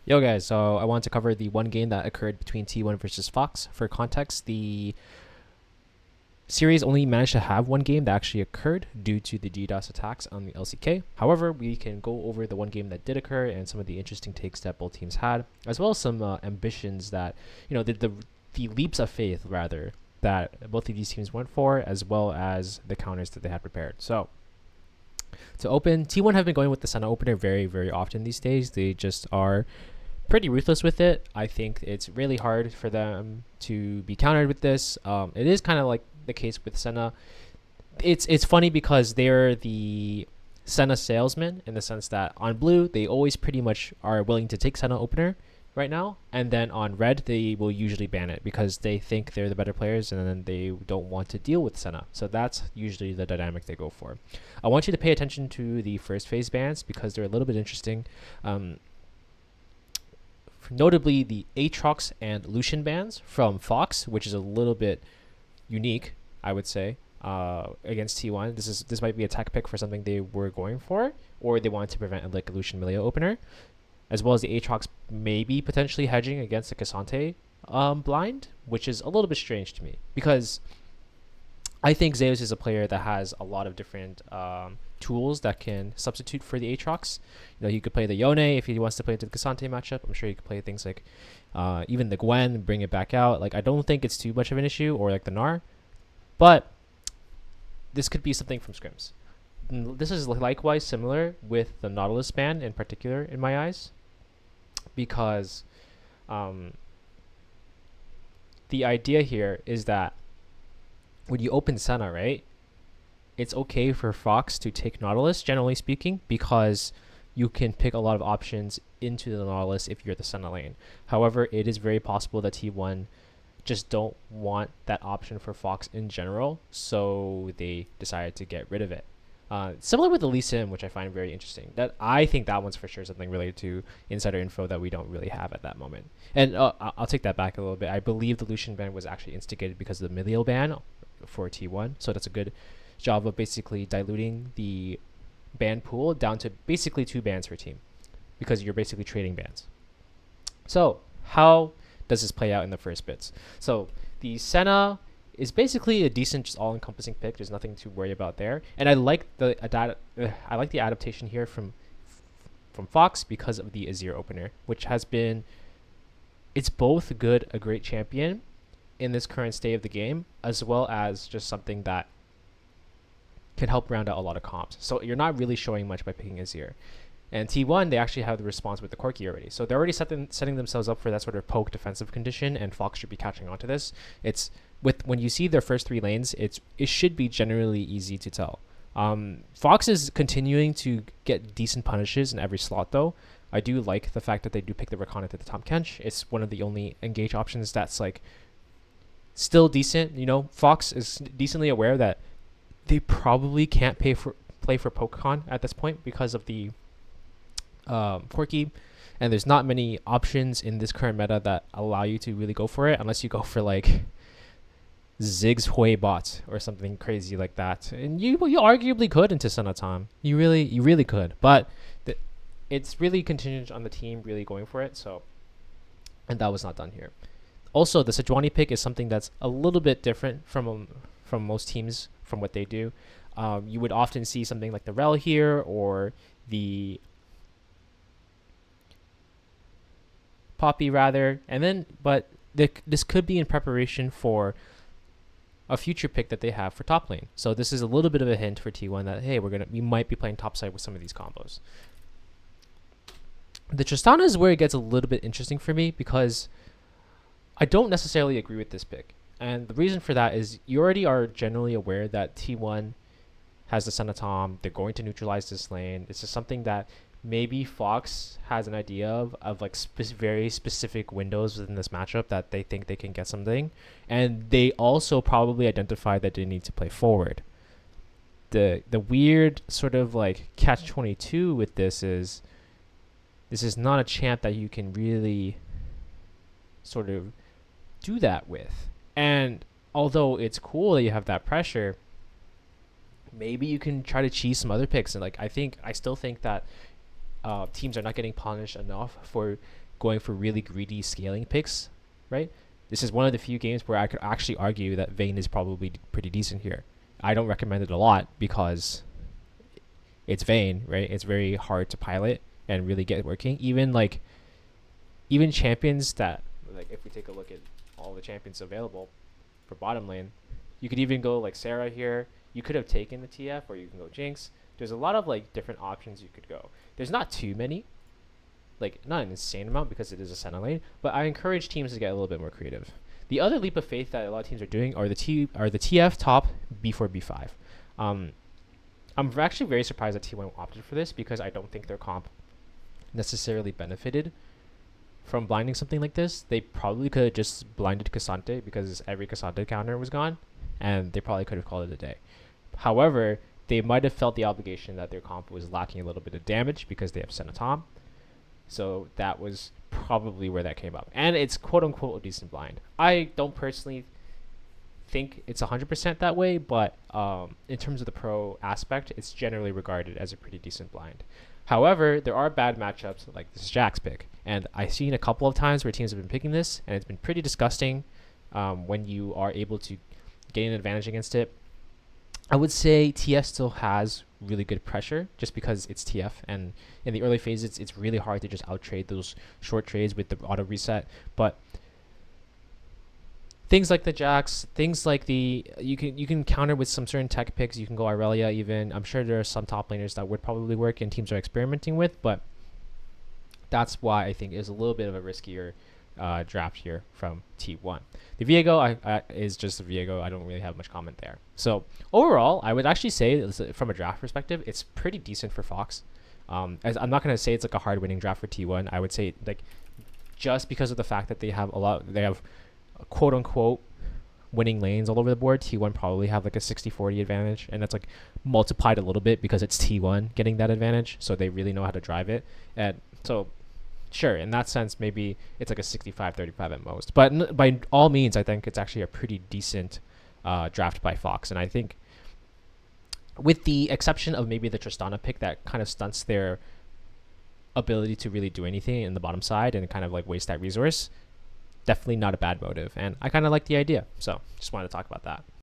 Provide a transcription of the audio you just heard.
Yo guys, so I want to cover the one game that occurred between T1 versus Fox. For context, the series only managed to have one game that actually occurred due to the DDoS attacks on the LCK. However, we can go over the one game that did occur and some of the interesting takes that both teams had, as well as some ambitions that, the leaps of faith, rather, that both of these teams went for, as well as the counters that they had prepared. So, to open, T1 have been going with the Senna opener very, very often these days. They just are pretty ruthless with it. I think it's really hard for them to be countered with this. It is kind of like the case with Senna. It's funny because they're the Senna salesman in the sense that on blue they always pretty much are willing to take Senna opener right now, and then on red they will usually ban it because they think they're the better players and then they don't want to deal with Senna. So that's usually the dynamic they go for. I want you to pay attention to the first phase bans because they're a little bit interesting. Notably the Aatrox and Lucian bans from Fox, which is a little bit unique, I would say, against T1. This might be a tech pick for something they were going for, or they wanted to prevent like a Lucian Melia opener, as well as the Aatrox maybe potentially hedging against the Cassante blind, which is a little bit strange to me because I think Zeus is a player that has a lot of different tools that can substitute for the Aatrox. He could play the Yone if he wants to play into the Cassante matchup. I'm sure he could play things like even the Gwen, bring it back out. Like I don't think it's too much of an issue, or like the Gnar, but this could be something from scrims. This is likewise similar with the Nautilus ban in particular in my eyes, because the idea here is that when you open Senna, right, it's okay for Fox to take Nautilus, generally speaking, because you can pick a lot of options into the Nautilus if you're the Senna lane. However, it is very possible that T1 just don't want that option for Fox in general, so they decided to get rid of it. Similar with the Lee Sin, which I find very interesting. That I think that one's for sure something related to insider info that we don't really have at that moment. And I'll take that back a little bit. I believe the Lucian ban was actually instigated because of the Milial ban for T1, so that's a good job of basically diluting the ban pool down to basically 2 bans per team, because you're basically trading bans. So how does this play out in the first bits? So the Senna is basically a decent, just all-encompassing pick. There's nothing to worry about there, and I like the adaptation here from Fox because of the Azir opener, which has been, it's both a great champion in this current state of the game, as well as just something that can help round out a lot of comps. So you're not really showing much by picking Azir. And T1, they actually have the response with the Corki already. So they're already setting themselves up for that sort of poke defensive condition, and Fox should be catching on to this. It's when you see their first 3 lanes, it should be generally easy to tell. Fox is continuing to get decent punishes in every slot though. I do like the fact that they do pick the Rakan at the Tahm Kench. It's one of the only engage options that's like still decent. Fox is decently aware that they probably can't play for Pokemon at this point because of the Corki, and there's not many options in this current meta that allow you to really go for it unless you go for like Ziggs Hui bot or something crazy like that. And you arguably could into Sanatam. You really could, but it's really contingent on the team really going for it. So, and that was not done here. Also, the Sejuani pick is something that's a little bit different from most teams from what they do. You would often see something like the Rel here or the Poppy rather, and then this could be in preparation for a future pick that they have for top lane. So this is a little bit of a hint for T1 that hey, we might be playing topside with some of these combos. The Tristana is where it gets a little bit interesting for me because I don't necessarily agree with this pick. And the reason for that is you already are generally aware that T1 has the Senatom. They're going to neutralize this lane. It's just something that maybe Fox has an idea of like very specific windows within this matchup that they think they can get something. And they also probably identify that they need to play forward. The weird sort of like catch-22 with this is not a champ that you can really sort of do that with. And although it's cool that you have that pressure, maybe you can try to cheese some other picks. And like I still think that teams are not getting punished enough for going for really greedy scaling picks, right? This is one of the few games where I could actually argue that Vayne is probably pretty decent here. I don't recommend it a lot because it's Vayne, right? It's very hard to pilot and really get working. Even champions that, like, if we take a look at all the champions available for bottom lane, you could even go like Sarah here. You could have taken the TF, or you can go Jinx. There's a lot of like different options you could go. There's not too many, like not an insane amount because it is a center lane, but I encourage teams to get a little bit more creative. The other leap of faith that a lot of teams are doing are the TF top B4 B5. I'm actually very surprised that T1 opted for this because I don't think their comp necessarily benefited from blinding something like this. They probably could have just blinded Cassante because every Cassante counter was gone, and they probably could have called it a day. However, they might have felt the obligation that their comp was lacking a little bit of damage because they have Senatom. So that was probably where that came up. And it's quote-unquote a decent blind. I don't personally think it's 100% that way, but in terms of the pro aspect, it's generally regarded as a pretty decent blind. However, there are bad matchups like this Jax pick. And I've seen a couple of times where teams have been picking this, and it's been pretty disgusting when you are able to gain an advantage against it. I would say TF still has really good pressure just because it's TF, and in the early phases it's really hard to just out trade those short trades with the auto reset. But things like the Jax, things like you can counter with some certain tech picks. You can go Irelia even. I'm sure there are some top laners that would probably work and teams are experimenting with, but that's why I think it's a little bit of a riskier draft here from T1. The Viego is just a Viego. I don't really have much comment there. So overall, I would actually say from a draft perspective, it's pretty decent for Fox. As I'm not going to say it's like a hard winning draft for T1. I would say like just because of the fact that they have quote unquote winning lanes all over the board, T1 probably have like a 60-40 advantage, and that's like multiplied a little bit because it's T1 getting that advantage, so they really know how to drive it. And so sure, in that sense, maybe it's like a 65-35 at most. But by all means, I think it's actually a pretty decent draft by Fox. And I think with the exception of maybe the Tristana pick that kind of stunts their ability to really do anything in the bottom side and kind of like waste that resource, definitely not a bad motive. And I kind of like the idea. So just wanted to talk about that.